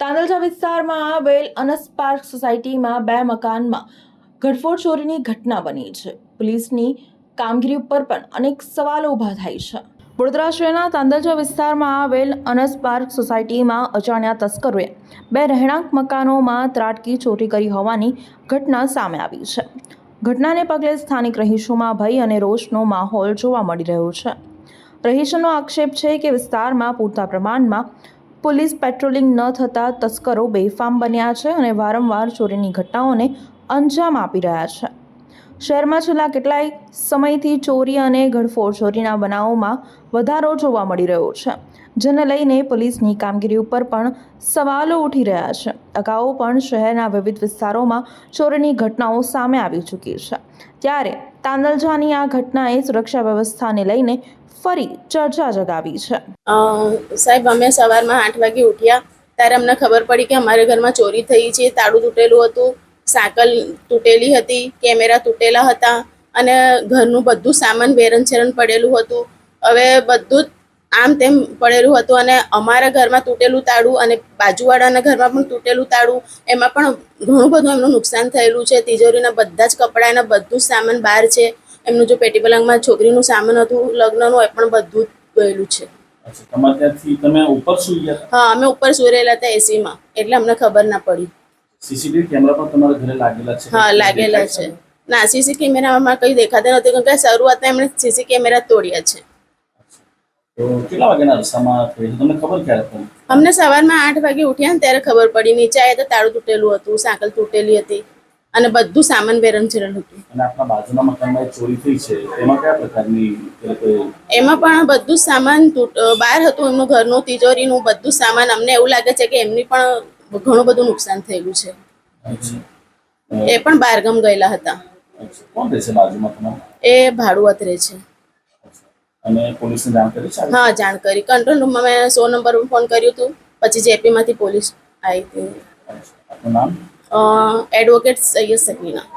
તાંદલજા વિસ્તારમાં આવેલ અનસ પાર્ક સોસાયટીમાં 2 મકાનમાં ઘરફોડ ચોરીની ઘટના બની છે. પોલીસની કામગીરી ઉપર પણ અનેક સવાલો ઊભા થાય છે. વડોદરા શહેરના તાંદલજા વિસ્તારમાં આવેલ અનસ પાર્ક સોસાયટીમાં અજાણ્યા તસ્કરોએ 2 રહેણાંક મકાનોમાં ત્રાટકી ચોરી કરી હોવાની ઘટના સામે આવી છે. ઘટનાને પગલે સ્થાનિક રહીશોમાં ભય અને રોષનો માહોલ જોવા મળી રહ્યો છે. રહીશોનો આક્ષેપ છે કે વિસ્તારમાં પૂરતા પ્રમાણમાં પોલીસ પેટ્રોલિંગ ન થતાં તસ્કરો બેફામ બન્યા છે અને વારંવાર ચોરીની ઘટનાઓને અંજામ આપી રહ્યા છે. શહેરમાં છેલ્લા કેટલાય સમયથી ચોરી અને ઘરફોડ ચોરીના બનાવોમાં વધારો જોવા મળી રહ્યો છે, જેને લઈને પોલીસની કામગીરી ઉપર પણ સવાલો ઉઠી રહ્યા છે. અગાઉ પણ શહેરના વિવિધ વિસ્તારોમાં ચોરીની ઘટનાઓ સામે આવી ચૂકી છે, ત્યારે તાંદલજાની આ ઘટનાએ સુરક્ષા વ્યવસ્થાને લઈને ફરી ચર્ચા જગાવી છે. સાહેબ, અમે સવારમાં 8 વાગે ઉઠ્યા ત્યારે અમને ખબર પડી કે અમારે ઘરમાં ચોરી થઈ છે. તાળું તૂટેલું હતું, સાકલ તૂટેલી હતી, કેમેરા તૂટેલા હતા અને ઘરનું બધું સામાન વેરણછેરણ પડેલું હતું. હવે બધું જ આમ તેમ પડેલું હતું અને અમારા ઘરમાં તૂટેલું તાળું અને બાજુવાળાના ઘરમાં પણ તૂટેલું તાળું, એમાં પણ ઘણું બધું એમનું નુકસાન થયેલું છે. તિજોરીના બધા જ કપડાં એના બધું જ સામાન બહાર છે. એમનું જો પેટી પલંગમાં છોકરીનું સામાન હતું લગ્નનું, એ પણ બધું જ ગયેલું છે. તમે ઉપર સુઈ ગયા? હા, અમે ઉપર સુઈ રહેલા હતા એસીમાં, એટલે અમને ખબર ના પડી. સીસીટીવી કેમેરા પણ તમારા ઘરે લાગેલા છે? હા, લાગેલા છે. ના, સીસી કેમેરામાં કંઈ દેખાતા નથી, કારણ કે શરૂઆતમાં એમણે સીસી કેમેરા તોડ્યા છે. તો કેટલા વાગ્યાના અરસામાં થઈ? તમને ખબર ક્યારે પડી? અમને સવારમાં 8 વાગે ઉઠ્યા ને ત્યારે ખબર પડી. નીચે આવ્યા તો તાળું તૂટેલું હતું, સાકલ તૂટેલી હતી અને બધું સામાન વેરણછેરણ હતું. અને આપણા બાજુના મકાનમાં ચોરી થઈ છે, એમાં કયા પ્રકારની? એમાં પણ બધું જ સામાન બહાર હતું, એમનું ઘરનું, તિજોરીનું બધું સામાન. અમને એવું લાગે છે કે એમની પણ ઘણું બધું નુકસાન થયેલું છે. એ પણ બહારગામ ગયેલા હતા. કોણ રહેશે બાજુમાં તમારે? એ ભાડુઆત રહે છે. અને પોલીસને જાણ કરી છે? હા, જાણ કરી. કંટ્રોલ રૂમમાં મેં 100 નંબર પર ફોન કર્યું હતું, પછી જેપીમાંથી પોલીસ આવી હતી. આપનું નામ? એડવોકેટ સૈયદ સકીના.